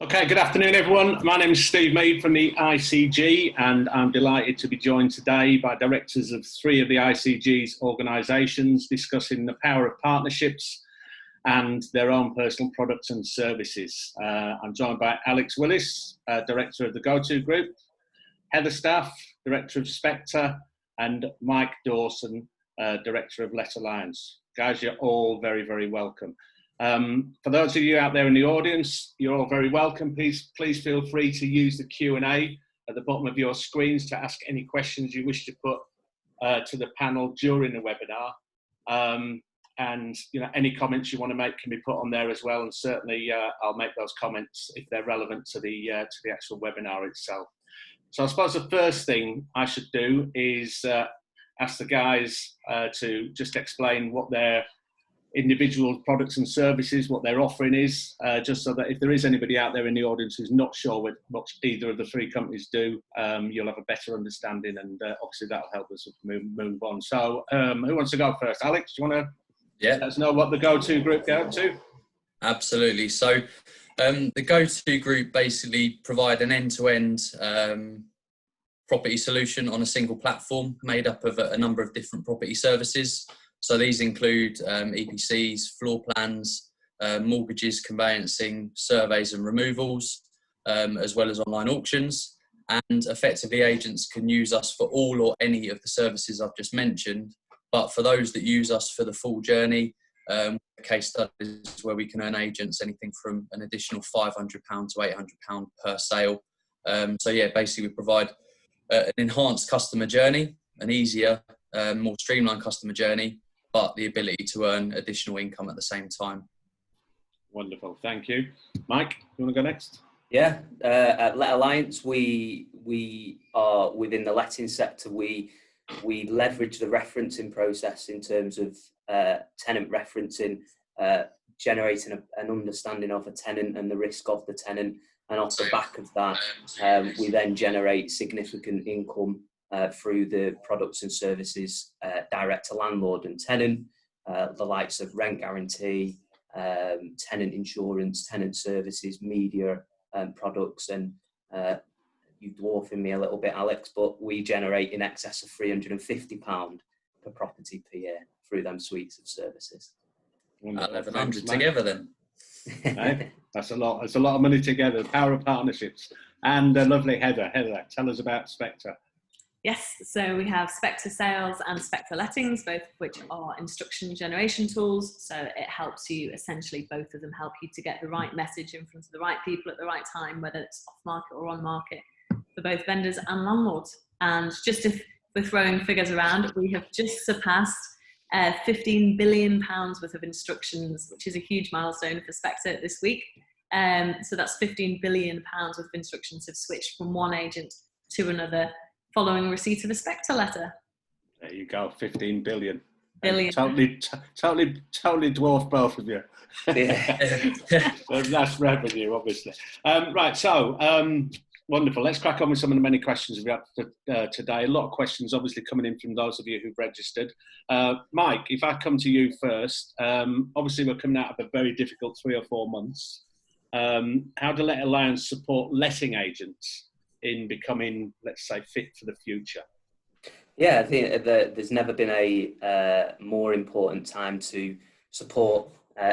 Okay, good afternoon, everyone. My name is Steve Mead from the ICG, and I'm delighted to be joined today by directors of three of the ICG's organisations discussing the power of partnerships and their own personal products and services. I'm joined by Alex Willis, Director of the GoTo Group, Heather Staff, Director of Spectre, and Mike Dawson, Director of Let Alliance. Guys, you're all very, very welcome. For those of you out there in the audience, you're all very welcome. Please feel free to use the Q&A at the bottom of your screens to ask any questions you wish to put to the panel during the webinar. And any comments you want to make can be put on there as well. And certainly I'll make those comments if they're relevant to the actual webinar itself. So I suppose the first thing I should do is ask the guys to just explain what their individual products and services, what their offering is, just so that if there is anybody out there in the audience who's not sure what either of the three companies do, you'll have a better understanding, and obviously that'll help us move on. So who wants to go first? Alex, do you want to let us know what the GoTo Group go to? Absolutely. So the GoTo Group basically provide an end-to-end property solution on a single platform made up of a number of different property services. So these include EPCs, floor plans, mortgages, conveyancing, surveys and removals, as well as online auctions. And effectively, agents can use us for all or any of the services I've just mentioned. But for those that use us for the full journey, case studies where we can earn agents anything from an additional £500 to £800 per sale. So yeah, basically we provide an enhanced customer journey, an easier, more streamlined customer journey, but the ability to earn additional income at the same time. Wonderful, thank you. Mike, you want to go next? Yeah, at Let Alliance, we are within the letting sector. We leverage the referencing process in terms of tenant referencing, generating an understanding of a tenant and the risk of the tenant. And off the back of that, we then generate significant income through the products and services direct to landlord and tenant, the likes of rent guarantee, tenant insurance, tenant services, media products, and you dwarfing me a little bit, Alex, but we generate in excess of £350 per property per year through them suites of services. 1,100 together then. Right? That's a lot. That's a lot of money together. The power of partnerships. And lovely Heather. Heather, tell us about Spectre. Yes, so we have Spectre Sales and Spectre Lettings, both of which are instruction generation tools. So it helps you, essentially both of them help you to get the right message in front of the right people at the right time, whether it's off market or on market, for both vendors and landlords. And just if we're throwing figures around, we have just surpassed £15 billion worth of instructions, which is a huge milestone for Spectre this week. So that's £15 billion worth of instructions have switched from one agent to another following receipt of a Spectre letter. There you go, 15 billion. Billion. Totally dwarf both of you. Yeah. That's revenue, obviously. Right, so wonderful. Let's crack on with some of the many questions we've got today. A lot of questions obviously coming in from those of you who've registered. Mike, if I come to you first, obviously we're coming out of a very difficult 3 or 4 months. How do Let Alliance support letting agents in becoming, let's say, fit for the future? Yeah, I think that there's never been a more important time to support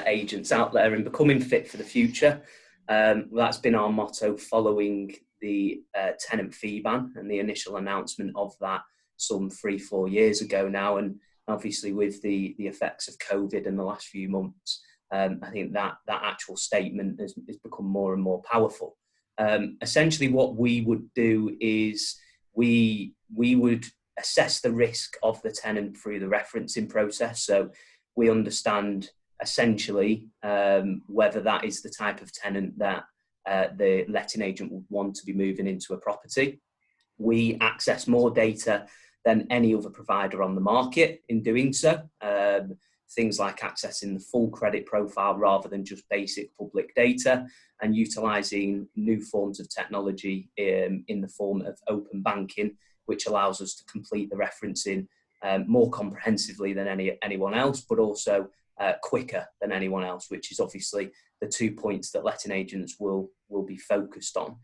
agents out there in becoming fit for the future. That's been our motto following the tenant fee ban and the initial announcement of that some 3-4 years ago now. And obviously with the effects of COVID in the last few months, I think that actual statement has become more and more powerful. Essentially what we would do is we would assess the risk of the tenant through the referencing process. So we understand essentially whether that is the type of tenant that the letting agent would want to be moving into a property. We access more data than any other provider on the market in doing so. Things like accessing the full credit profile rather than just basic public data, and utilising new forms of technology in the form of open banking, which allows us to complete the referencing more comprehensively than anyone else, but also quicker than anyone else, which is obviously the 2 points that letting agents will will be focused on.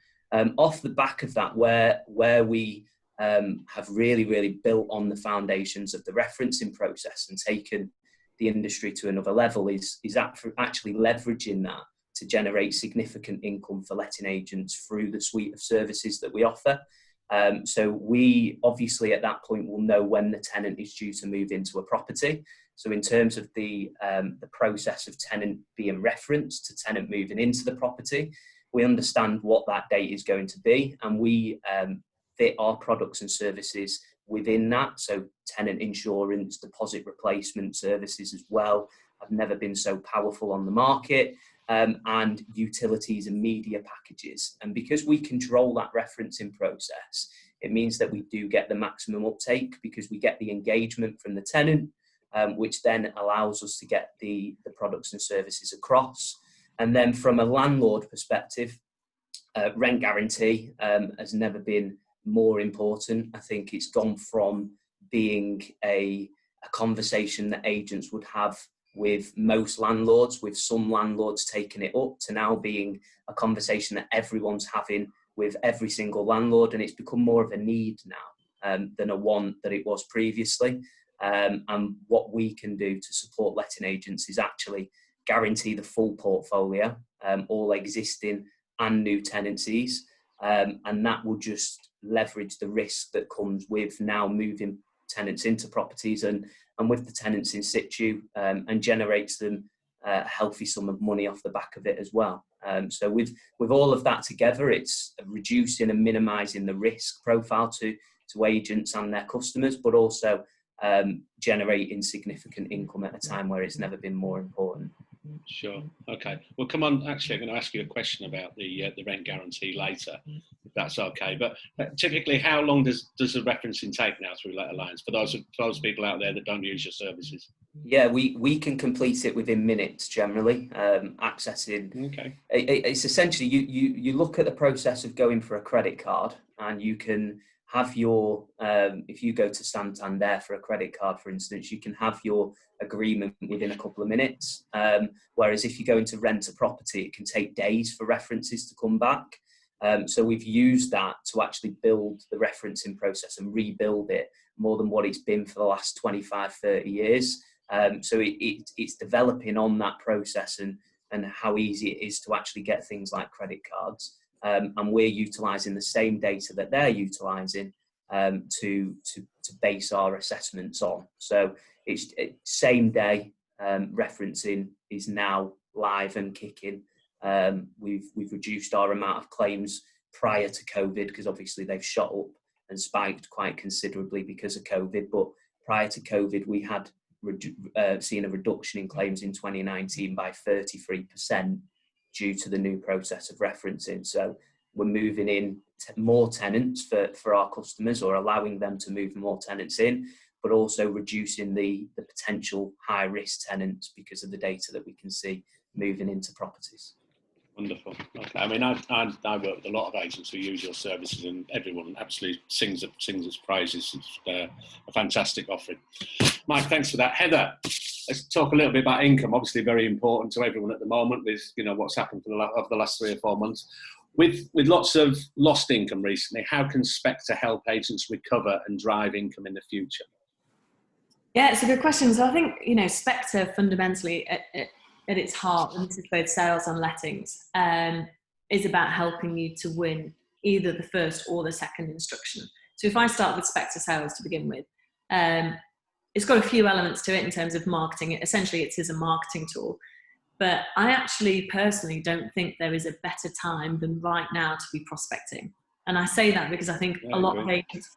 Off the back of that, where we have really built on the foundations of the referencing process and taken the industry to another level is actually leveraging that to generate significant income for letting agents through the suite of services that we offer. So we obviously at that point will know when the tenant is due to move into a property. So in terms of the process of tenant being referenced to tenant moving into the property, we understand what that date is going to be, and we fit our products and services within that. So tenant insurance, deposit replacement services as well have never been so powerful on the market, and utilities and media packages. And because we control that referencing process, it means that we do get the maximum uptake because we get the engagement from the tenant, which then allows us to get the products and services across. And then from a landlord perspective, rent guarantee has never been more important. I think it's gone from being a conversation that agents would have with most landlords, with some landlords taking it up, to now being a conversation that everyone's having with every single landlord. And it's become more of a need now than a want that it was previously. And what we can do to support letting agents is actually guarantee the full portfolio, all existing and new tenancies. And that will just leverage the risk that comes with now moving tenants into properties and with the tenants in situ, and generates them a healthy sum of money off the back of it as well. So with all of that together, it's reducing and minimising the risk profile to agents and their customers, but also generating significant income at a time where it's never been more important. Sure. Okay. Well, come on. Actually, I'm going to ask you a question about the rent guarantee later, if that's okay. But typically, how long does the referencing take now through Let Alliance for those people out there that don't use your services? Yeah, we can complete it within minutes generally. Accessing. Okay. It's essentially you look at the process of going for a credit card, and you can have your if you go to Santander for a credit card, for instance, you can have your agreement within a couple of minutes. Whereas if you go into rent a property, it can take days for references to come back. So we've used that to actually build the referencing process and rebuild it more than what it's been for the last 25, 30 years. So it's developing on that process and how easy it is to actually get things like credit cards. And we're utilising the same data that they're utilising to base our assessments on. So it's same day referencing is now live and kicking. We've reduced our amount of claims prior to COVID, because obviously they've shot up and spiked quite considerably because of COVID. But prior to COVID, we had seen a reduction in claims in 2019 by 33%. Due to the new process of referencing. So we're moving in more tenants for our customers, or allowing them to move more tenants in, but also reducing the potential high risk tenants because of the data that we can see moving into properties. Wonderful. Okay. I mean, I work with a lot of agents who use your services, and everyone absolutely sings its praises. It's a fantastic offering. Mike, thanks for that. Heather, let's talk a little bit about income. Obviously, very important to everyone at the moment with what's happened over the last 3 or 4 months. With lots of lost income recently, how can Spectre help agents recover and drive income in the future? Yeah, it's a good question. So I think Spectre fundamentally at its heart, and this is both sales and lettings, is about helping you to win either the first or the second instruction. So if I start with Spectre Sales to begin with, it's got a few elements to it in terms of marketing. Essentially, it is a marketing tool. But I actually personally don't think there is a better time than right now to be prospecting. And I say that because I think a lot of agents,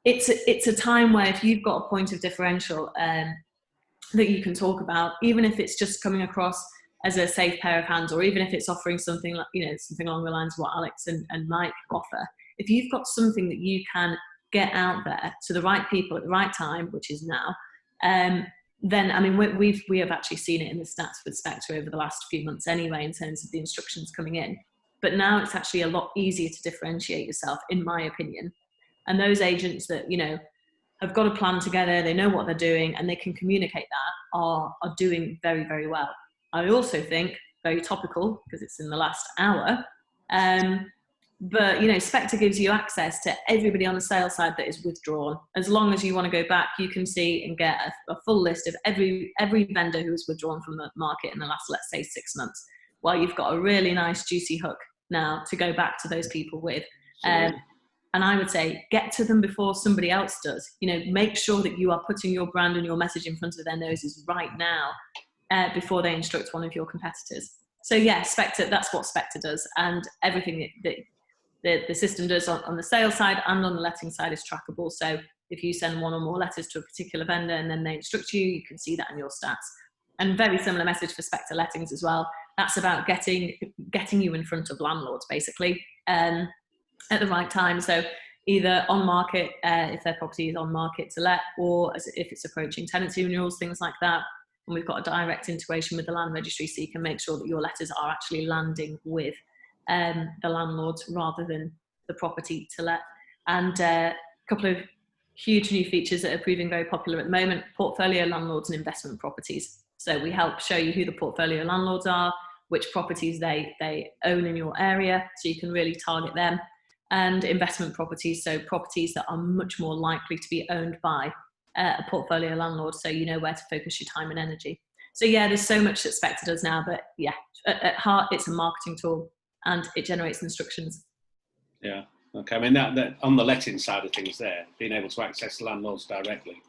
it's a time where if you've got a point of differential that you can talk about, even if it's just coming across as a safe pair of hands, or even if it's offering something like, something along the lines of what Alex and Mike offer, if you've got something that you can get out there to the right people at the right time, which is now, then, I mean, we have actually seen it in the stats with Spectre over the last few months anyway, in terms of the instructions coming in. But now it's actually a lot easier to differentiate yourself, in my opinion. And those agents that, have got a plan together, they know what they're doing, and they can communicate that, are doing very, very well. I also think very topical because it's in the last hour. But, you know, Spectre gives you access to everybody on the sales side that is withdrawn. As long as you want to go back, you can see and get a full list of every vendor who has withdrawn from the market in the last, let's say, 6 months. Well, you've got a really nice juicy hook now to go back to those people with. And I would say get to them before somebody else does. You know, make sure that you are putting your brand and your message in front of their noses right now before they instruct one of your competitors. So yeah, Spectre, that's what Spectre does. And everything that the system does on the sales side and on the letting side is trackable. So if you send one or more letters to a particular vendor and then they instruct you, you can see that in your stats. And very similar message for Spectre lettings as well. That's about getting you in front of landlords, basically, at the right time. So either on market, if their property is on market to let, or if it's approaching tenancy renewals, things like that. And we've got a direct integration with the land registry, so you can make sure that your letters are actually landing with the landlords rather than the property to let. And a couple of huge new features that are proving very popular at the moment: portfolio landlords and investment properties. So we help show you who the portfolio landlords are, which properties they own in your area, so you can really target them. And investment properties, so properties that are much more likely to be owned by a portfolio landlord, so you know where to focus your time and energy. So yeah, there's so much that Spectre does now, but yeah, at heart, it's a marketing tool and it generates instructions. Yeah. Okay. I mean, that on the letting side of things, there being able to access landlords directly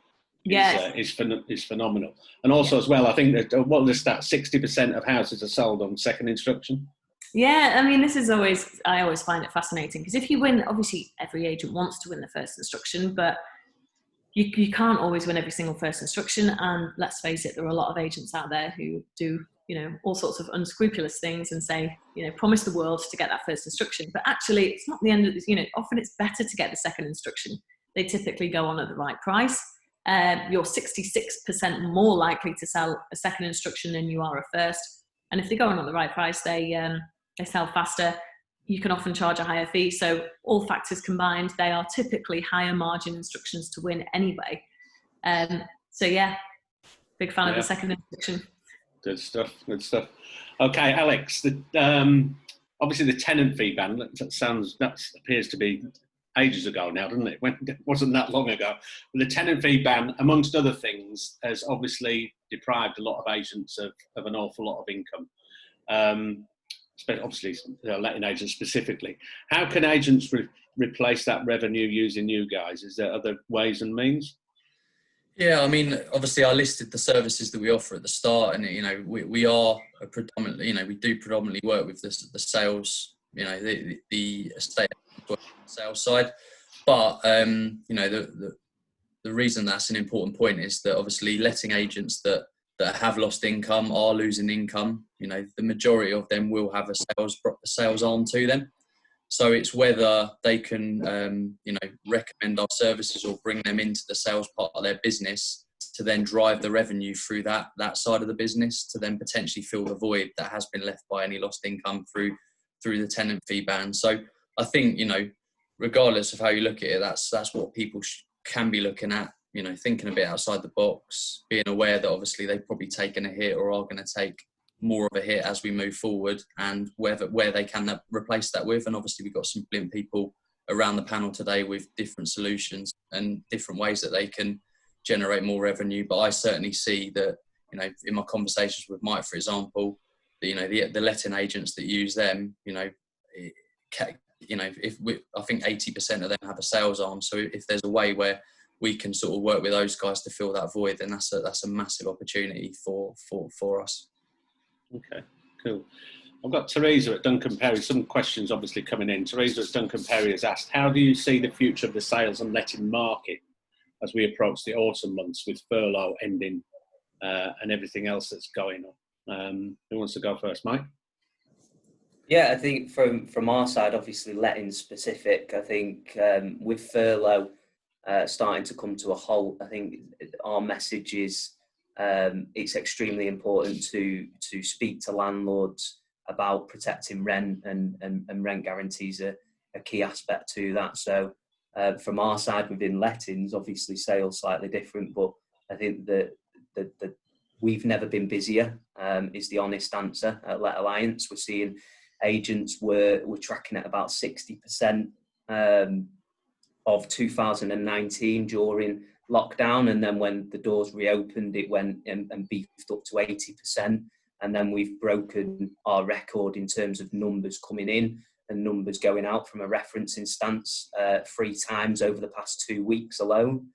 is phenomenal. And also as well, I think that what the stat, 60% of houses are sold on second instruction. Yeah, I mean, I always find it fascinating because if you win, obviously every agent wants to win the first instruction, but you can't always win every single first instruction. And let's face it, there are a lot of agents out there who do, you know, all sorts of unscrupulous things and say, you know, promise the world to get that first instruction. But actually, it's not the end of this. You know, often it's better to get the second instruction. They typically go on at the right price. You're 66% more likely to sell a second instruction than you are a first. And if they go on at the right price, they sell faster. You can often charge a higher fee. So all factors combined, they are typically higher margin instructions to win anyway. So yeah, big fan of the second instruction. Good stuff. Good stuff. Okay, Alex. Obviously, the tenant fee ban. That appears to be ages ago now, doesn't it? It wasn't that long ago. But the tenant fee ban, amongst other things, has obviously deprived a lot of agents of an awful lot of income. Obviously, letting agents specifically. How can agents replace that revenue using you guys? Is there other ways and means? Yeah, I mean, obviously, I listed the services that we offer at the start, and you know, we are predominantly, you know, we do predominantly work with the sales, you know, the estate sales side. But you know, the reason that's an important point is that obviously, letting agents that have lost income are losing income. You know, the majority of them will have a sales arm to them. So it's whether they can, you know, recommend our services or bring them into the sales part of their business to then drive the revenue through that side of the business to then potentially fill the void that has been left by any lost income through the tenant fee ban. So I think, you know, regardless of how you look at it, that's what people can be looking at. You know, thinking a bit outside the box, being aware that obviously they've probably taken a hit or are going to take more of a hit as we move forward, and where they can replace that with. And obviously we've got some brilliant people around the panel today with different solutions and different ways that they can generate more revenue. But I certainly see that, you know, in my conversations with Mike, for example, that, you know, the letting agents that use them, you know, I think 80% of them have a sales arm. So if there's a way where we can sort of work with those guys to fill that void, then that's a massive opportunity for us. Okay, cool. I've got Teresa at Duncan Perry. Some questions obviously coming in. Teresa at Duncan Perry has asked, how do you see the future of the sales and letting market as we approach the autumn months with furlough ending and everything else that's going on? Who wants to go first, Mike? Yeah, I think from our side, obviously letting specific, I think with furlough starting to come to a halt, I think our message is it's extremely important to speak to landlords about protecting rent, and rent guarantees are a key aspect to that. So from our side within lettings, obviously sales slightly different, but I think that we've never been busier, is the honest answer at Let Alliance. We're seeing agents we're tracking at about 60% of 2019 during lockdown, and then when the doors reopened, it went and beefed up to 80%. And then we've broken our record in terms of numbers coming in and numbers going out from a referencing stance 3 times over the past 2 weeks alone,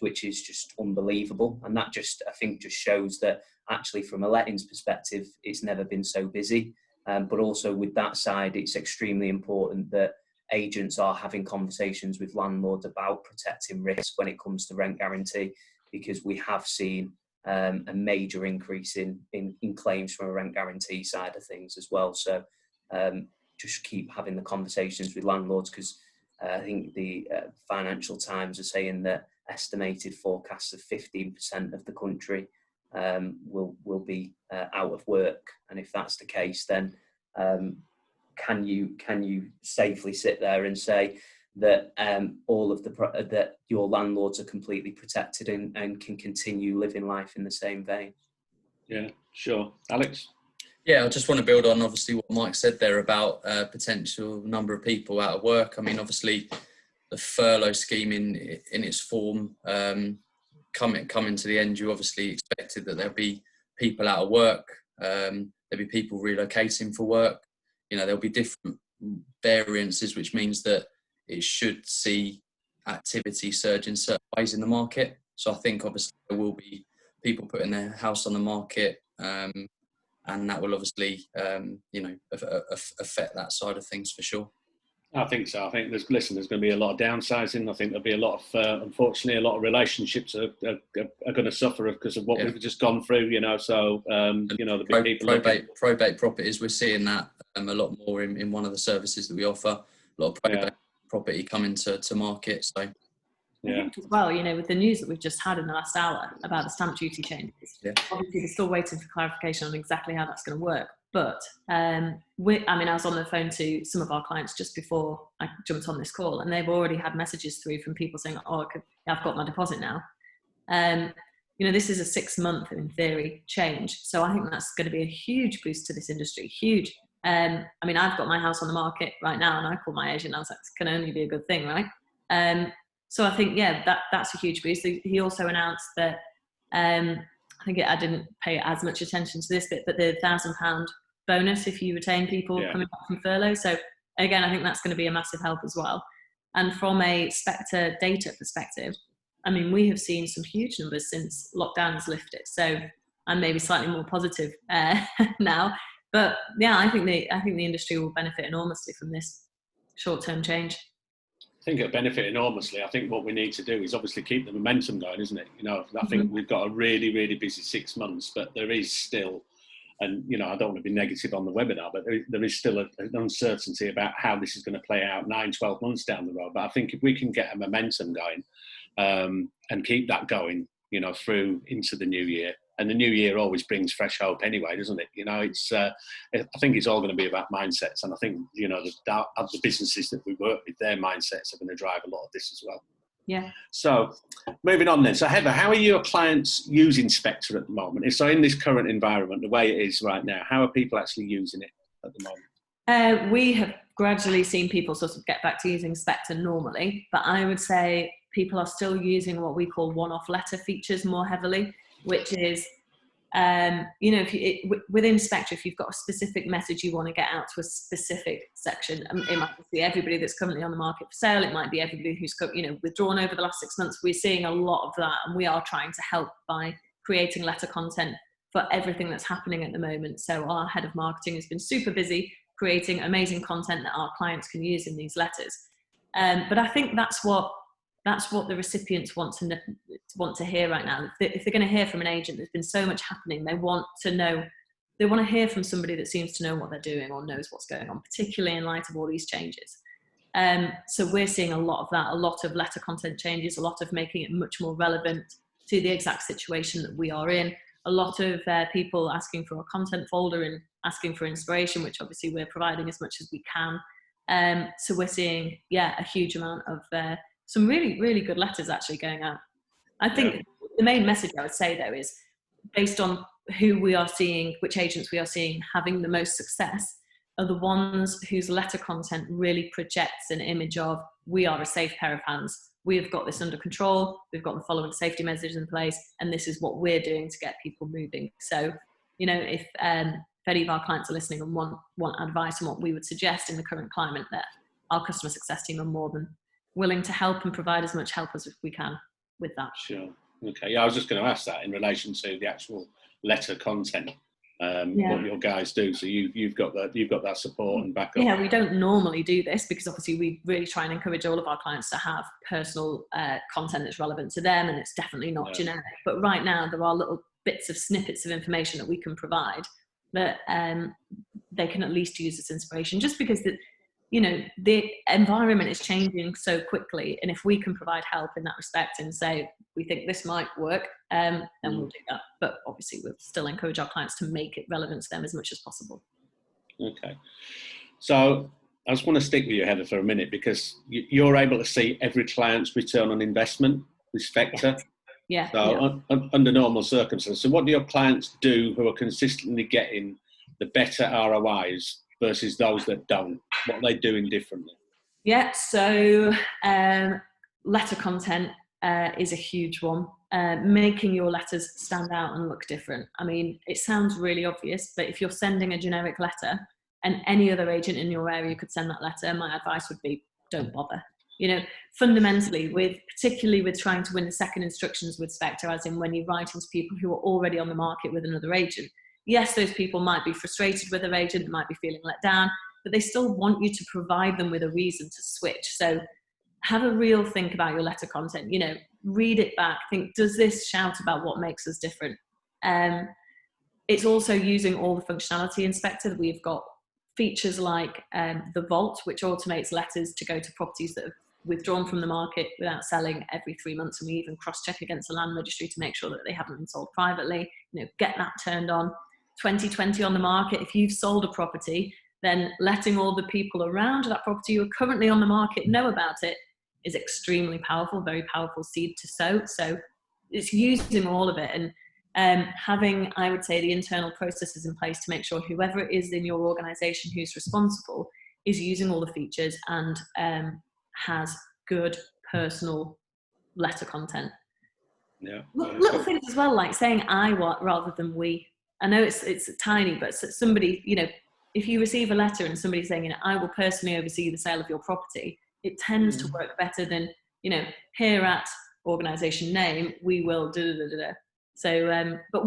which is just unbelievable. And that just, I think, just shows that actually from a lettings perspective, it's never been so busy. But also with that side, it's extremely important that agents are having conversations with landlords about protecting risk when it comes to rent guarantee, because we have seen a major increase in claims from a rent guarantee side of things as well. So just keep having the conversations with landlords, because I think the Financial Times are saying that estimated forecasts of 15% of the country will be out of work. And if that's the case, then can you safely sit there and say that all of that your landlords are completely protected and can continue living life in the same vein? Yeah, sure. Alex? Yeah, I just want to build on obviously what Mike said there about potential number of people out of work. I mean, obviously the furlough scheme in its form coming to the end, you obviously expected that there'll be people out of work, there'll be people relocating for work. You know, there'll be different variances, which means that it should see activity surge in certain ways in the market. So I think obviously there will be people putting their house on the market, and that will obviously, affect that side of things for sure. I think so. I think there's going to be a lot of downsizing. I think there'll be a lot of, unfortunately, a lot of relationships are going to suffer because of what we've just gone through, you know. So, the big people. Probate properties, we're seeing that a lot more in one of the services that we offer. A lot of probate property coming to market. So, yeah. As well, you know, with the news that we've just had in the last hour about the stamp duty changes, obviously they're still waiting for clarification on exactly how that's going to work. But I was on the phone to some of our clients just before I jumped on this call, and they've already had messages through from people saying, "Oh, I've got my deposit now." This is a 6-month, in theory, change. So I think that's going to be a huge boost to this industry. Huge. I've got my house on the market right now, and I called my agent. And I was like, "This can only be a good thing, right?" So I think, that's a huge boost. He also announced that, I didn't pay as much attention to this bit, but the £1,000 bonus if you retain people coming back from furlough. So again, I think that's going to be a massive help as well. And from a Spectre data perspective, we have seen some huge numbers since lockdown has lifted. So I'm maybe slightly more positive now. But yeah, I think the industry will benefit enormously from this short-term change. I think it'll benefit enormously. I think what we need to do is obviously keep the momentum going, isn't it? I think we've got a really, really busy 6 months, but there is still, and I don't want to be negative on the webinar, but there is still an uncertainty about how this is going to play out 9-12 months down the road. But I think if we can get a momentum going and keep that going, through into the new year, and the new year always brings fresh hope anyway, doesn't it? I think it's all going to be about mindsets, and I think the businesses that we work with, their mindsets are going to drive a lot of this as well. Yeah. So moving on then. So Heather, how are your clients using Spectre at the moment? So in this current environment, the way it is right now, how are people actually using it at the moment? We have gradually seen people sort of get back to using Spectre normally, but I would say people are still using what we call one-off letter features more heavily, which is, within Spectre, if you've got a specific message you want to get out to a specific section, it might be everybody that's currently on the market for sale. It might be everybody who's withdrawn over the last 6 months. We're seeing a lot of that, and we are trying to help by creating letter content for everything that's happening at the moment. So our head of marketing has been super busy creating amazing content that our clients can use in these letters. But I think that's what the recipients want to hear right now. If they're going to hear from an agent, there's been so much happening. They want to hear from somebody that seems to know what they're doing or knows what's going on, particularly in light of all these changes. So we're seeing a lot of that, a lot of letter content changes, a lot of making it much more relevant to the exact situation that we are in. A lot of people asking for a content folder and asking for inspiration, which obviously we're providing as much as we can. So we're seeing, a huge amount of some really, really good letters actually going out. I think the main message I would say though is based on who we are seeing, which agents we are seeing having the most success, are the ones whose letter content really projects an image of, we are a safe pair of hands. We have got this under control. We've got the following safety measures in place, and this is what we're doing to get people moving. So, you know, if any of our clients are listening and want advice on what we would suggest in the current climate, that our customer success team are more than willing to help and provide as much help as we can with that. Sure. Okay. Yeah, I was just going to ask that in relation to the actual letter content, what your guys do. So you've got that support and backup. Yeah, we don't normally do this because obviously we really try and encourage all of our clients to have personal content that's relevant to them, and it's definitely not generic. But right now there are little bits of snippets of information that we can provide that they can at least use as inspiration, just because the environment is changing so quickly, and if we can provide help in that respect and say we think this might work, then we'll do that. But obviously we'll still encourage our clients to make it relevant to them as much as possible. Okay, so I just want to stick with you, Heather, for a minute, because you're able to see every client's return on investment with Spectre. Yeah. So under normal circumstances, so what do your clients do who are consistently getting the better ROIs versus those that don't? What are they doing differently? Yeah, so letter content is a huge one. Making your letters stand out and look different. I mean, it sounds really obvious, but if you're sending a generic letter and any other agent in your area could send that letter, my advice would be don't bother. You know, fundamentally, particularly with trying to win the second instructions with Spectre, as in when you're writing to people who are already on the market with another agent, yes, those people might be frustrated with their agent, might be feeling let down, but they still want you to provide them with a reason to switch. So have a real think about your letter content, you know, read it back, think, does this shout about what makes us different? It's also using all the functionality in Spectre. We've got features like the Vault, which automates letters to go to properties that have withdrawn from the market without selling every 3 months, and we even cross-check against the land registry to make sure that they haven't been sold privately. You know, get that turned on. 2020 on the market, if you've sold a property, then letting all the people around that property who are currently on the market know about it is extremely powerful, very powerful seed to sow. So it's using all of it and having, I would say, the internal processes in place to make sure whoever it is in your organization who's responsible is using all the features and has good personal letter content. Yeah. Little things as well, like saying I want rather than we. I know it's tiny, but somebody, you know, if you receive a letter and somebody's saying, you know, I will personally oversee the sale of your property, it tends to work better than, you know, here at organization name, we will do da, da, da. So, but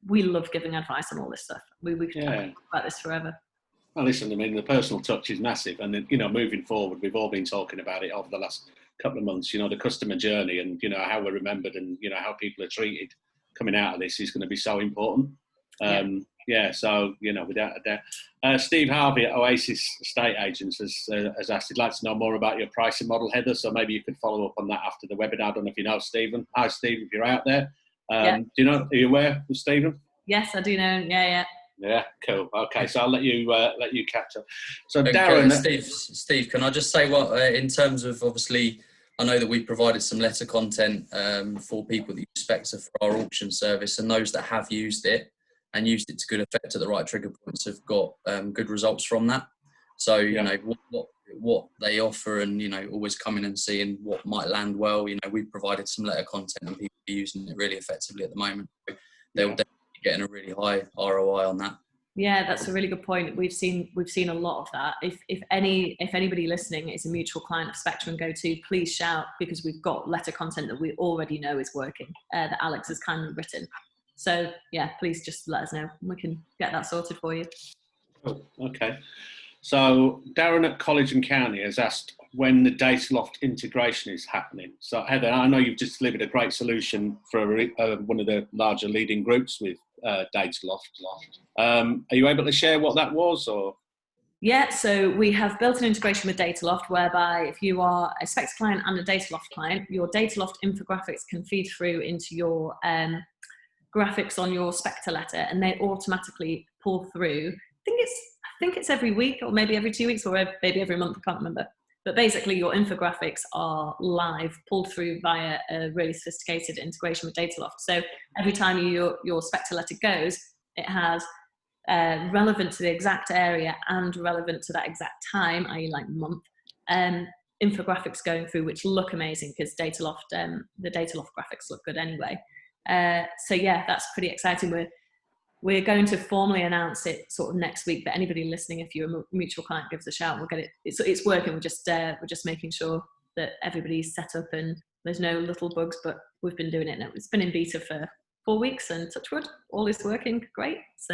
we love giving advice on all this stuff. We could talk about this forever. Well, listen, I mean, the personal touch is massive. And, you know, moving forward, we've all been talking about it over the last couple of months, you know, the customer journey and, you know, how we're remembered and, you know, how people are treated coming out of this is going to be so important. So, you know, without a doubt. Steve Harvey at Oasis Estate Agents has asked, he'd like to know more about your pricing model, Heather. So maybe you could follow up on that after the webinar. I don't know if you know Stephen. Hi, Steve, if you're out there. Do you know, are you aware of Stephen? Yes, I do know. Yeah. Yeah, cool. Okay, so I'll let you catch up. So okay, Darren, Steve, can I just say what in terms of, obviously, I know that we provided some letter content for people that use Spectre for our auction service, and those that have used it and used it to good effect at the right trigger points have got good results from that. So you know what they offer, and you know, always coming and seeing what might land well. You know, we've provided some letter content and people are using it really effectively at the moment. So they'll definitely be getting a really high ROI on that. Yeah, that's a really good point. We've seen a lot of that. If anybody listening is a mutual client of Spectre and GoTo, please shout, because we've got letter content that we already know is working that Alex has kindly written. So yeah, please just let us know. We can get that sorted for you. Cool. Okay. So Darren at College and County has asked when the Dataloft integration is happening. So Heather, I know you've just delivered a great solution for one of the larger leading groups with Dataloft. Are you able to share what that was, or? Yeah, so we have built an integration with Dataloft whereby if you are a Spectre client and a Dataloft client, your Dataloft infographics can feed through into your graphics on your Spectre letter, and they automatically pull through. I think it's every week or maybe every 2 weeks or maybe every month, I can't remember. But basically your infographics are live, pulled through via a really sophisticated integration with Dataloft. So every time your Spectre letter goes, it has relevant to the exact area and relevant to that exact time, i.e. like month, infographics going through, which look amazing because Dataloft, the Dataloft graphics look good anyway. So yeah, that's pretty exciting. We're going to formally announce it sort of next week, but anybody listening, if you're a mutual client, give us a shout. We'll get it. It's working. We're just making sure that everybody's set up and there's no little bugs, but we've been doing it now. It's been in beta for 4 weeks, and touch wood, all is working great. So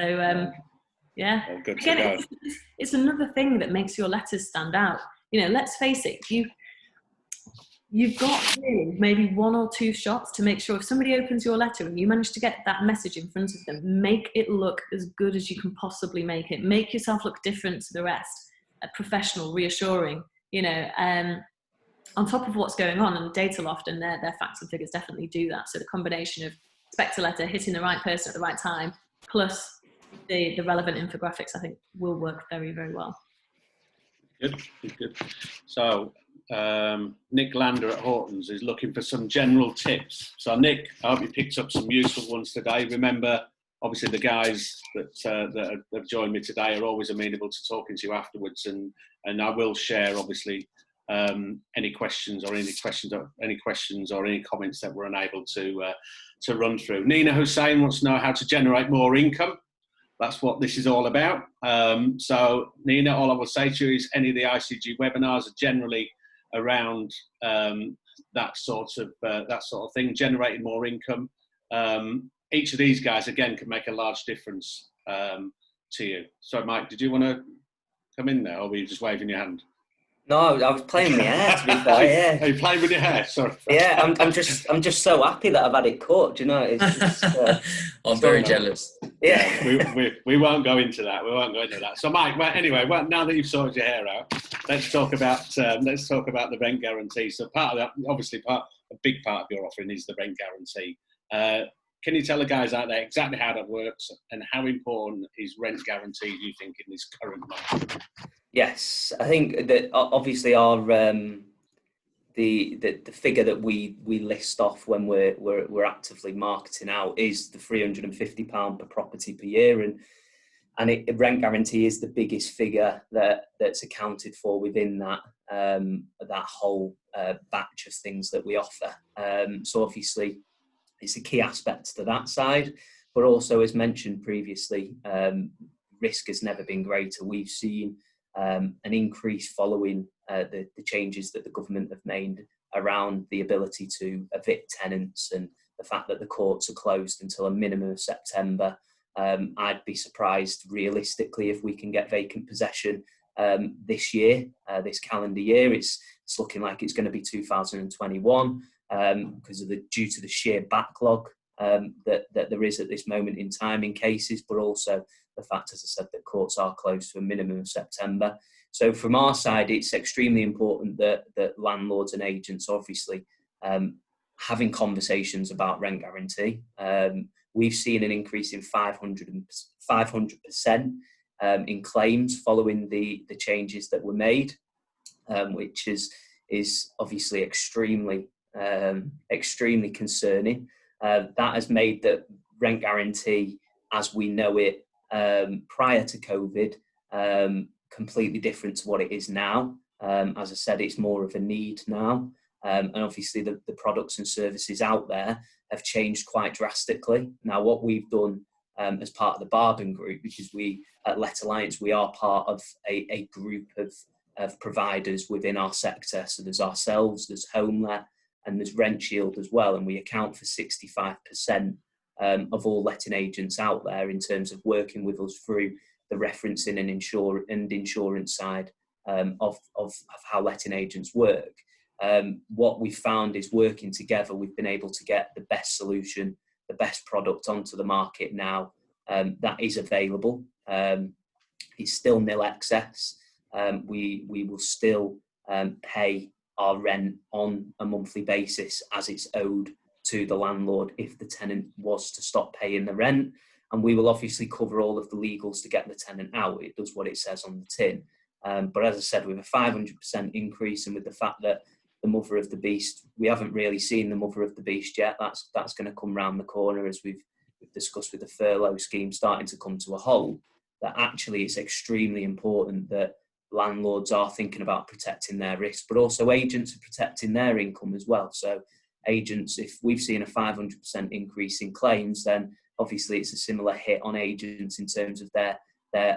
yeah, well, good again, to go. it's another thing that makes your letters stand out. You know, let's face it, you've got really maybe 1 or 2 shots to make sure if somebody opens your letter and you manage to get that message in front of them, make it look as good as you can possibly make it. Make yourself look different to the rest, professional, reassuring, you know, on top of what's going on. And Dataloft and their facts and figures definitely do that. So the combination of Spectre letter hitting the right person at the right time, plus the relevant infographics, I think will work very, very well. Good. So Nick Lander at Hortons is looking for some general tips. So Nick, I hope you picked up some useful ones today. Remember, obviously the guys that have joined me today are always amenable to talking to you afterwards, and I will share obviously any questions or any comments that we're unable to run through. Nina Hussain wants to know how to generate more income. That's what this is all about. So Nina, all I will say to you is any of the ICG webinars are generally around that sort of thing, generating more income. Each of these guys again can make a large difference to you. So Mike, did you want to come in there, or were you just waving your hand? No, I was playing with my hair, to be fair. Yeah. Are you playing with your hair? Sorry. Yeah, I'm just so happy that I've had it cut. Do you know? It's just, I'm very jealous. Yeah, we won't go into that. We won't go into that. So Mike, anyway, now that you've sorted your hair out, let's talk about the rent guarantee. So part of that, obviously, a big part of your offering is the rent guarantee. Can you tell the guys out there exactly how that works and how important is rent guarantee, do you think, in this current market? Yes, I think that obviously our the figure that we list off when we're actively marketing out is the £350 per property per year, and rent guarantee is the biggest figure that's accounted for within that whole batch of things that we offer. So obviously it's a key aspect to that side, but also, as mentioned previously, risk has never been greater. We've seen an increase following the changes that the government have made around the ability to evict tenants and the fact that the courts are closed until a minimum of September. I'd be surprised realistically if we can get vacant possession this year, this calendar year. It's looking like it's going to be 2021 because due to the sheer backlog that there is at this moment in time in cases, but also the fact, as I said, that courts are closed to a minimum of September. So from our side, it's extremely important that landlords and agents obviously having conversations about rent guarantee. We've seen an increase in 500% in claims following the changes that were made, which is obviously extremely concerning. That has made the rent guarantee as we know it prior to COVID completely different to what it is now. As I said, it's more of a need now, and obviously the products and services out there have changed quite drastically. Now, what we've done as part of the Barben Group, because we at Let Alliance, we are part of a group of providers within our sector. So there's ourselves, there's HomeLet, and there's Rent Shield as well, and we account for 65% of all letting agents out there in terms of working with us through the referencing and insurance side of how letting agents work. What we found is working together, we've been able to get the best solution, the best product onto the market now that is available. It's still nil excess. We will still pay our rent on a monthly basis as it's owed to the landlord if the tenant was to stop paying the rent. And we will obviously cover all of the legals to get the tenant out. It does what it says on the tin. But as I said, with a 500% increase, and with the fact that the mother of the beast, we haven't really seen the mother of the beast yet. That's going to come round the corner, as we've discussed with the furlough scheme starting to come to a halt. That actually it's extremely important that landlords are thinking about protecting their risk, but also agents are protecting their income as well. So agents, if we've seen a 500% increase in claims, then obviously it's a similar hit on agents in terms of their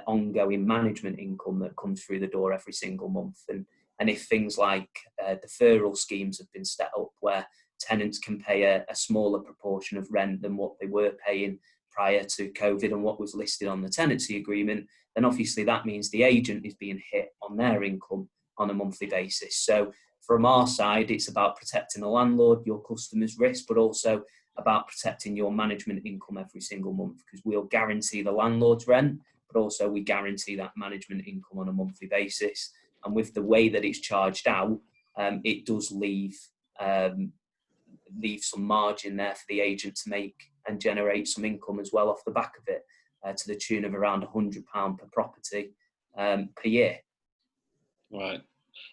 ongoing management income that comes through the door every single month. And if things like deferral schemes have been set up where tenants can pay a smaller proportion of rent than what they were paying prior to COVID and what was listed on the tenancy agreement, then obviously that means the agent is being hit on their income on a monthly basis. So from our side, it's about protecting the landlord, your customer's risk, but also about protecting your management income every single month, because we'll guarantee the landlord's rent, but also we guarantee that management income on a monthly basis. And with the way that it's charged out, it does leave some margin there for the agent to make and generate some income as well off the back of it, to the tune of around £100 per property per year. Right.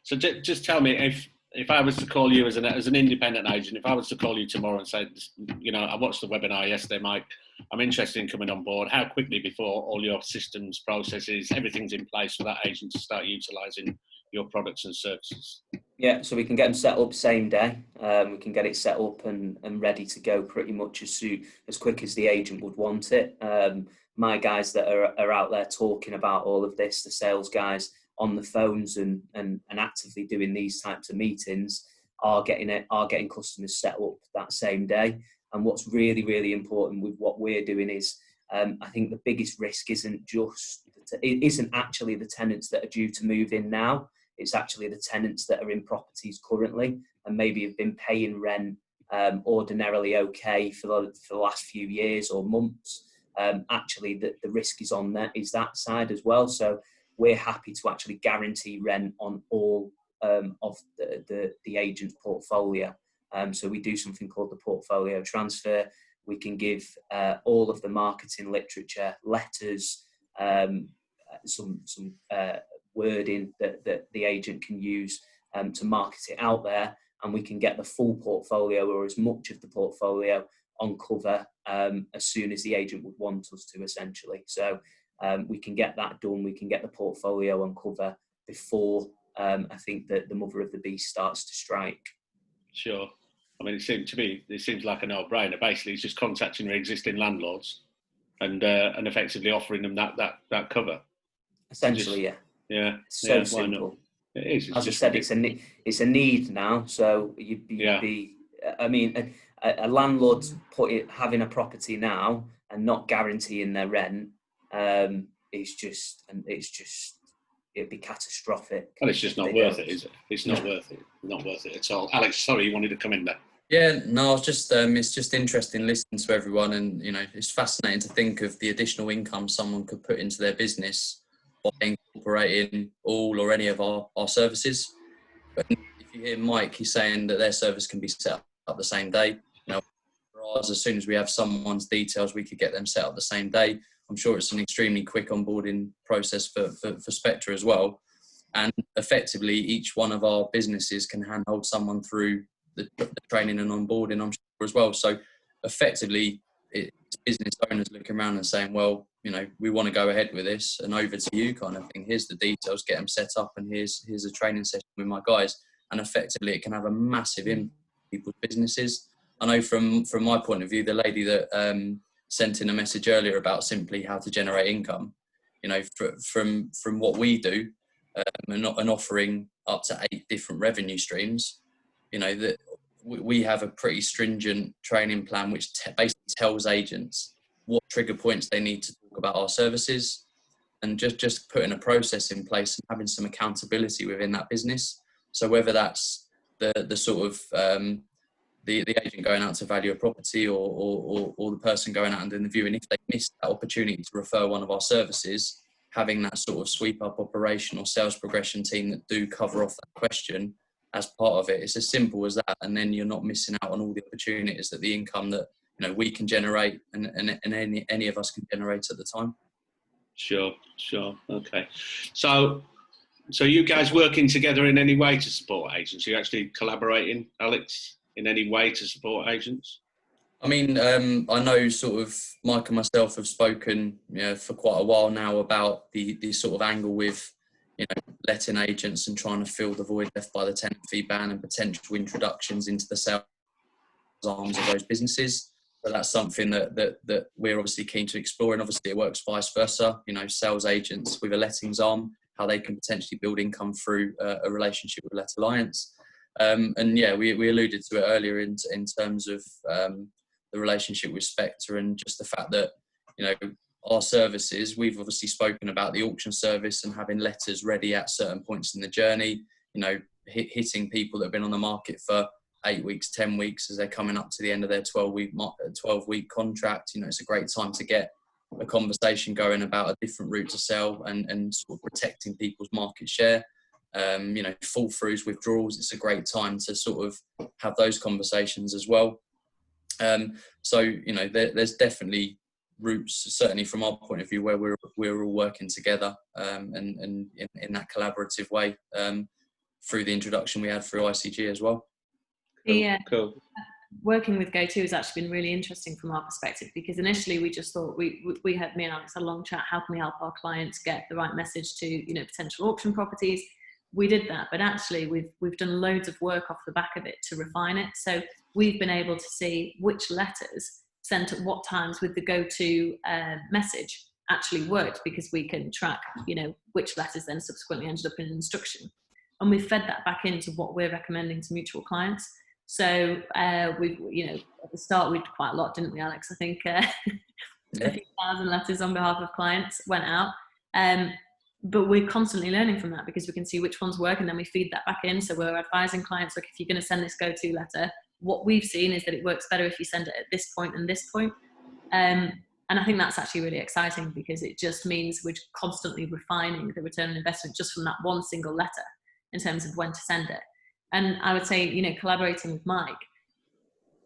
So just tell me, if I was to call you as an independent agent, if I was to call you tomorrow and say, I watched the webinar yesterday, Mike, I'm interested in coming on board, how quickly before all your systems, processes, everything's in place for that agent to start utilising your products and services? Yeah, so we can get them set up same day. We can get it set up and ready to go pretty much as quick as the agent would want it. My guys that are out there talking about all of this, the sales guys on the phones and actively doing these types of meetings, are getting customers set up that same day. And what's really, really important with what we're doing is, I think the biggest risk isn't actually the tenants that are due to move in now. It's actually the tenants that are in properties currently and maybe have been paying rent ordinarily okay for the last few years or months. Actually, the risk is on that side as well. So we're happy to actually guarantee rent on all of the agent's portfolio. So we do something called the portfolio transfer. We can give all of the marketing literature, letters, some wording that the agent can use to market it out there, and we can get the full portfolio or as much of the portfolio on cover as soon as the agent would want us to, essentially. So we can get that done. We can get the portfolio on cover before I think that the mother of the beast starts to strike. Sure. I mean, it seems like a no-brainer. Basically, it's just contacting your existing landlords and effectively offering them that cover. Essentially, yeah. Yeah. So simple. It is. As I said, it's a need now. So you'd be. I mean, a landlord's having a property now and not guaranteeing their rent. It'd be catastrophic. And it's just not worth it, is it? It's not worth it. Not worth it at all. Alex, sorry, you wanted to come in there. Yeah, no, it's just interesting listening to everyone, and it's fascinating to think of the additional income someone could put into their business by incorporating all or any of our services. But if you hear Mike, he's saying that their service can be set up the same day. For ours, as soon as we have someone's details, we could get them set up the same day. I'm sure it's an extremely quick onboarding process for Spectre as well. And effectively, each one of our businesses can handhold someone through the training and onboarding, I'm sure, as well. So effectively, it's business owners looking around and saying, well, we want to go ahead with this, and over to you kind of thing. Here's the details, get them set up, and here's a training session with my guys. And effectively, it can have a massive impact on people's businesses. I know from my point of view, the lady that sent in a message earlier about simply how to generate income, from what we do, and offering up to 8 different revenue streams, that we have a pretty stringent training plan which basically tells agents what trigger points they need to talk about our services, and just putting a process in place and having some accountability within that business. So whether that's the sort of the agent going out to value a property or the person going out and doing the viewing, if they miss that opportunity to refer one of our services, having that sort of sweep up operation or sales progression team that do cover off that question as part of it. It's as simple as that, and then you're not missing out on all the opportunities that the income that we can generate and any of us can generate at the time. Sure. Okay. So So you guys working together in any way to support agents? Are you actually collaborating, Alex, in any way to support agents? I mean, I know sort of Mike and myself have spoken, for quite a while now about the sort of angle with, letting agents and trying to fill the void left by the tenant fee ban and potential introductions into the sales arms of those businesses. So that's something that we're obviously keen to explore, and obviously it works vice versa. Sales agents with a lettings arm, how they can potentially build income through a relationship with Let Alliance. And yeah, we alluded to it earlier in terms of the relationship with Spectre, and just the fact that our services, we've obviously spoken about the auction service and having letters ready at certain points in the journey, hitting people that have been on the market for 8 weeks, 10 weeks as they're coming up to the end of their 12-week contract. It's a great time to get a conversation going about a different route to sell and sort of protecting people's market share. Fall throughs, withdrawals, it's a great time to sort of have those conversations as well. So there's definitely routes, certainly from our point of view, where we're all working together and in that collaborative way through the introduction we had through ICG as well. Cool. Working with GoTo has actually been really interesting from our perspective, because initially we just thought me and Alex had a long chat. How can we help our clients get the right message to potential auction properties? We did that, but actually we've done loads of work off the back of it to refine it. So we've been able to see which letters sent at what times with the GoTo message actually worked, because we can track which letters then subsequently ended up in an instruction, and we've fed that back into what we're recommending to mutual clients. So we've at the start we did quite a lot, didn't we, Alex? I think a few thousand letters on behalf of clients went out. But we're constantly learning from that, because we can see which ones work, and then we feed that back in. So we're advising clients, look, if you're going to send this GoTo letter, what we've seen is that it works better if you send it at this point and this point. And I think that's actually really exciting, because it just means we're constantly refining the return on investment just from that one single letter in terms of when to send it. And I would say, collaborating with Mike,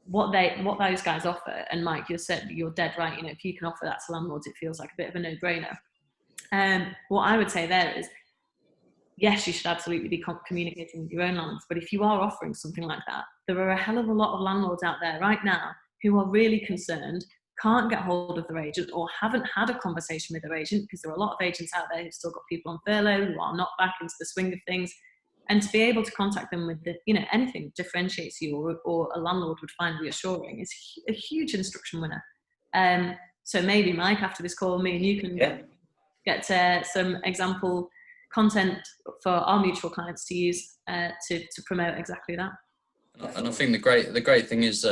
what those guys offer, and Mike, you're dead right. If you can offer that to landlords, it feels like a bit of a no-brainer. What I would say there is, yes, you should absolutely be communicating with your own landlords, but if you are offering something like that, there are a hell of a lot of landlords out there right now who are really concerned, can't get hold of their agent, or haven't had a conversation with their agent, because there are a lot of agents out there who've still got people on furlough, who are not back into the swing of things. And to be able to contact them with anything that differentiates you, or a landlord would find reassuring, is a huge instruction winner. So maybe, Mike, after this call, me and you can get some example content for our mutual clients to use to promote exactly that. And I think the great thing is,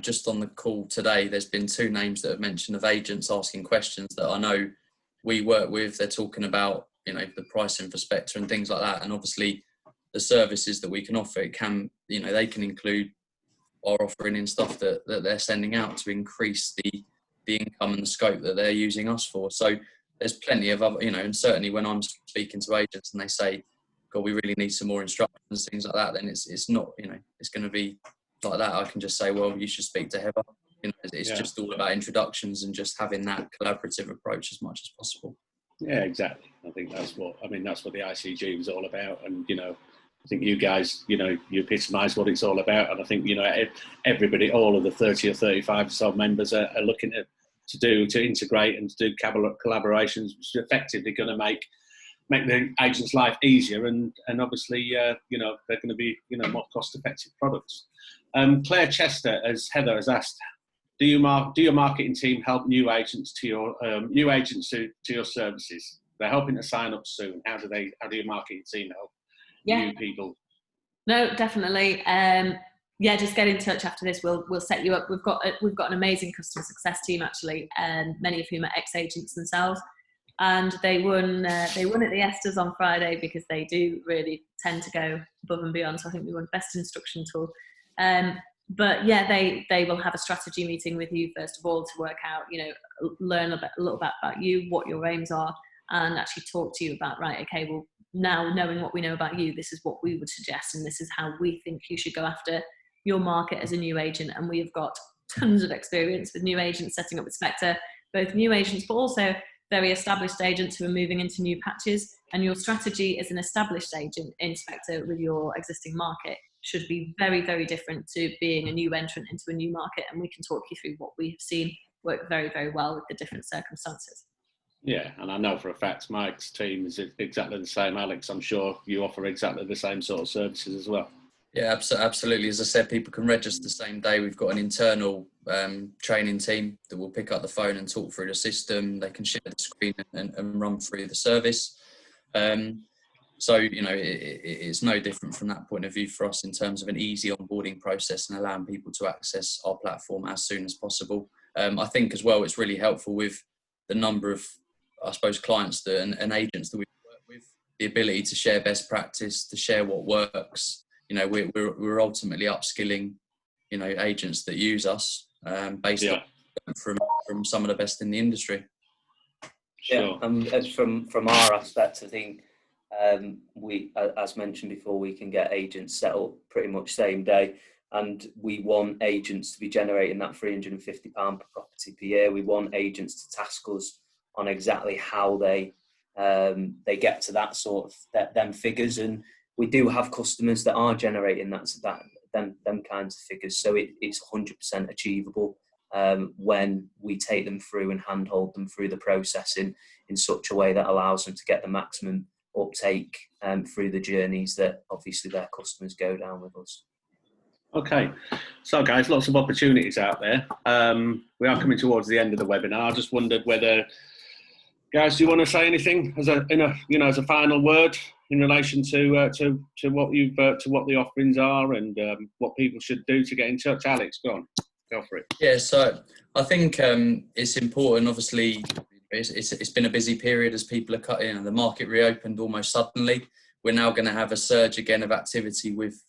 just on the call today, there's been 2 names that have mentioned of agents asking questions that I know we work with. They're talking about, the pricing for Spectre and things like that. And obviously the services that we can offer, they can include our offering in stuff that they're sending out to increase the income and the scope that they're using us for. So there's plenty of other, and certainly when I'm speaking to agents and they say, God, we really need some more instructions, things like that, then it's not, it's going to be like that. I can just say, well, you should speak to Heather. It's just all about introductions and just having that collaborative approach as much as possible. Yeah, exactly. I think that's what the ICG was all about. And, I think you guys, you epitomise what it's all about. And I think, everybody, all of the 30 or 35 or so members are looking to integrate and to do collaborations, which is effectively going to make the agent's life easier, and obviously they're going to be more cost-effective products. Claire Chester, as Heather has asked, do your marketing team help new agents to your services? They're hoping to sign up soon. How do your marketing team help new people? No, definitely. Just get in touch after this. We'll set you up. We've got an amazing customer success team, actually, and many of whom are ex-agents themselves. And they won at the Esters on Friday, because they do really tend to go above and beyond. So I think we won Best Instruction Tool. But yeah, they will have a strategy meeting with you first of all to work out, learn a little bit about you, what your aims are, and actually talk to you about, right, okay, well, now knowing what we know about you, this is what we would suggest, and this is how we think you should go after your market as a new agent. And we have got tons of experience with new agents setting up with Spectre, both new agents, but also very established agents who are moving into new patches, And your strategy as an established agent in Spectre with your existing market should be very, very different to being a new entrant into a new market. And we can talk you through what we have seen work very, very well with the different circumstances. Yeah, and I know for a fact Mike's team is exactly the same. Alex, I'm sure you offer exactly the same sort of services as well. Yeah, absolutely. As I said, people can register the same day. We've got an internal training team that will pick up the phone and talk through the system. They can share the screen and run through the service. So, you know, it's no different from that point of view for us in terms of an easy onboarding process and allowing people to access our platform as soon as possible. I think as well, it's really helpful with the number of, I suppose, clients and agents that we work with, the ability to share best practice, to share what works. You know, we're ultimately upskilling, you know, agents that use us based on from some of the best in the industry. Sure. Yeah, as from our aspect, I think we, as mentioned before, we can get agents set up pretty much same day, and we want agents to be generating that £350 per property per year. We want agents to task us on exactly how they get to that sort of them figures, and we do have customers that are generating them kinds of figures, so it's 100% achievable when we take them through and handhold them through the process in such a way that allows them to get the maximum uptake through the journeys that obviously their customers go down with us. Okay, so guys, lots of opportunities out there. We are coming towards the end of the webinar. I just wondered whether, guys, do you want to say anything as a final word in relation to what the offerings are and what people should do to get in touch? Alex, go on, go for it. Yeah, so I think it's important. Obviously, it's been a busy period as people are cutting, and the market reopened almost suddenly. We're now going to have a surge again of activity with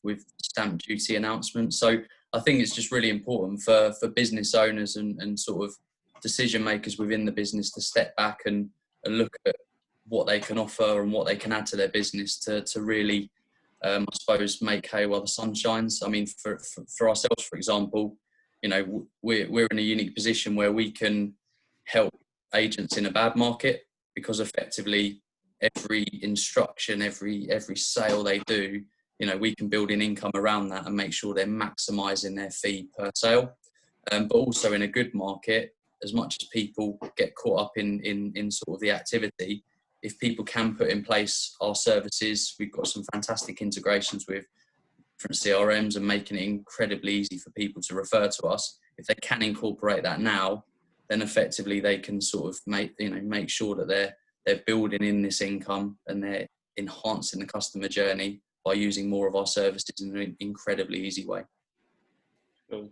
stamp duty announcements. So I think it's just really important for business owners and sort of decision makers within the business to step back and look at what they can offer and what they can add to their business to really, I suppose, make hay while the sun shines. I mean, for ourselves, for example, you know, we're in a unique position where we can help agents in a bad market, because effectively every instruction, every sale they do, you know, we can build an income around that and make sure they're maximising their fee per sale. But also in a good market, as much as people get caught up in sort of the activity, if people can put in place our services, we've got some fantastic integrations with different CRMs and making it incredibly easy for people to refer to us. If they can incorporate that now, then effectively they can sort of make sure that they're building in this income and they're enhancing the customer journey by using more of our services in an incredibly easy way. Cool.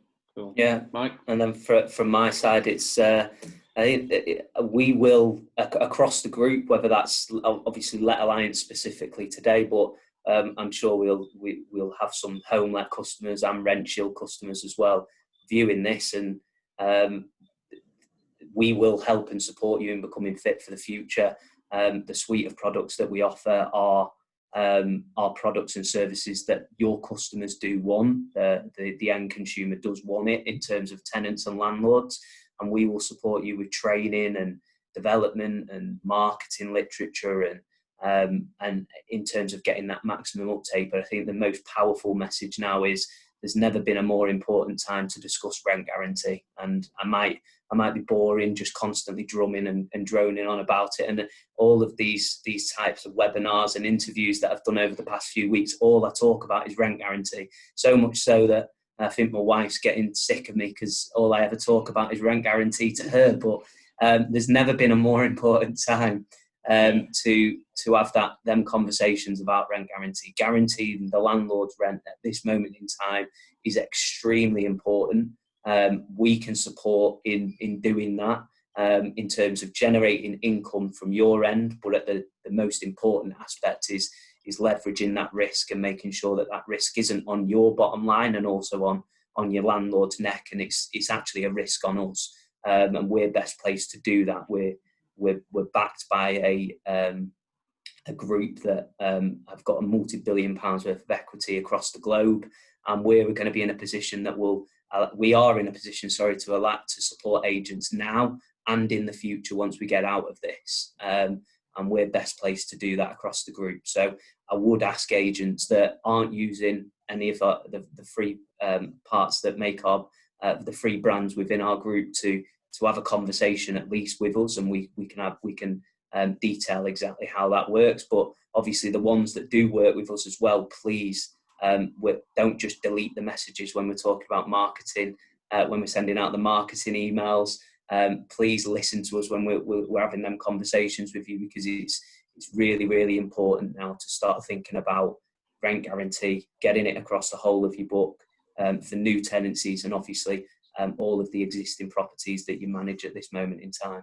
Yeah, Mike? And then from my side, it's we will across the group, whether that's obviously Let Alliance specifically today, but I'm sure we'll have some home let customers and rent shield customers as well viewing this, and we will help and support you in becoming fit for the future. The suite of products that we offer are products and services that your customers do want. The end consumer does want it in terms of tenants and landlords, and we will support you with training and development and marketing literature and in terms of getting that maximum uptake. But I think the most powerful message now is there's never been a more important time to discuss rent guarantee. And I might be boring just constantly drumming and droning on about it. And all of these types of webinars and interviews that I've done over the past few weeks, all I talk about is rent guarantee. So much so that I think my wife's getting sick of me because all I ever talk about is rent guarantee to her. But there's never been a more important time to have them conversations about rent guarantee. Guaranteeing the landlord's rent at this moment in time is extremely important. We can support in doing that in terms of generating income from your end, but at the most important aspect is leveraging that risk and making sure that risk isn't on your bottom line and also on your landlord's neck, and it's actually a risk on us, and we're best placed to do that. We're backed by a group that have got a multi-billion pounds worth of equity across the globe, and we're going to be in a position that we are in a position, to support agents now and in the future once we get out of this. and we're best placed to do that across the group. So I would ask agents that aren't using any of the free parts that make up the free brands within our group to have a conversation at least with us, and we can detail exactly how that works. But obviously the ones that do work with us as well, please don't just delete the messages when we're talking about marketing, when we're sending out the marketing emails. Please listen to us when we're having them conversations with you, because it's really, really important now to start thinking about rent guarantee, getting it across the whole of your book for new tenancies, and obviously all of the existing properties that you manage at this moment in time.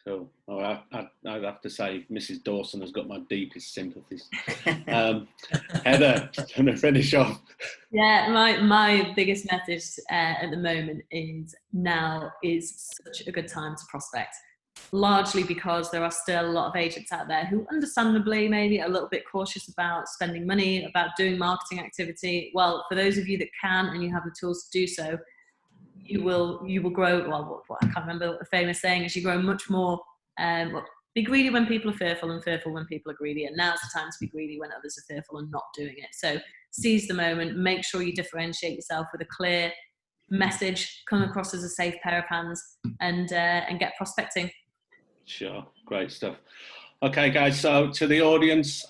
Cool. Oh, I'd have to say Mrs. Dawson has got my deepest sympathies. Heather, going to finish off. Yeah, my biggest message at the moment is now is such a good time to prospect, largely because there are still a lot of agents out there who understandably maybe a little bit cautious about spending money, about doing marketing activity. Well, for those of you that can and you have the tools to do so, you will grow. Well, what I can't remember what the famous saying is, you grow much more. Be greedy when people are fearful, and fearful when people are greedy. And now's the time to be greedy when others are fearful and not doing it. So seize the moment. Make sure you differentiate yourself with a clear message. Come across as a safe pair of hands, and get prospecting. Sure, great stuff. Okay, guys. So to the audience,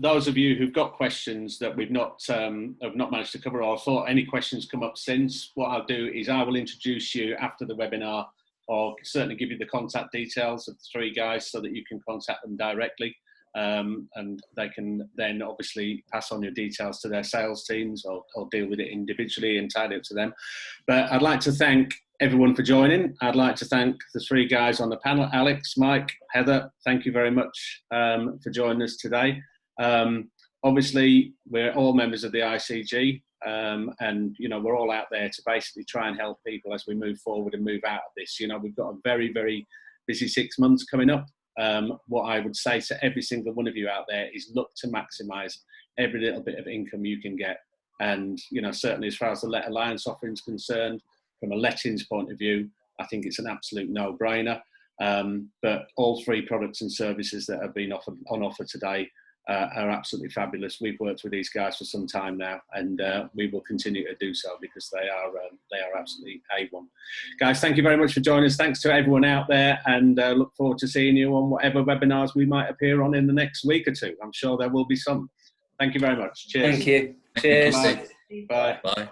those of you who've got questions that we've not have not managed to cover, or thought any questions come up since, what I'll do is I will introduce you after the webinar, or certainly give you the contact details of the three guys so that you can contact them directly, and they can then obviously pass on your details to their sales teams, or deal with it individually, entirely up to them. But I'd like to thank everyone for joining. I'd like to thank the three guys on the panel, Alex, Mike, Heather. Thank you very much for joining us today. Obviously, we're all members of the ICG, and we're all out there to basically try and help people as we move forward and move out of this. We've got a very, very busy 6 months coming up. What I would say to every single one of you out there is look to maximise every little bit of income you can get. And certainly as far as the Let Alliance offering is concerned, from a lettings point of view, I think it's an absolute no-brainer. But all three products and services that have been on offer today are absolutely fabulous. We've worked with these guys for some time now, and we will continue to do so, because they are absolutely A1. Guys, thank you very much for joining us. Thanks to everyone out there, and look forward to seeing you on whatever webinars we might appear on in the next week or two. I'm sure there will be some. Thank you very much. Cheers. Thank you. Cheers. Bye. Bye. Bye.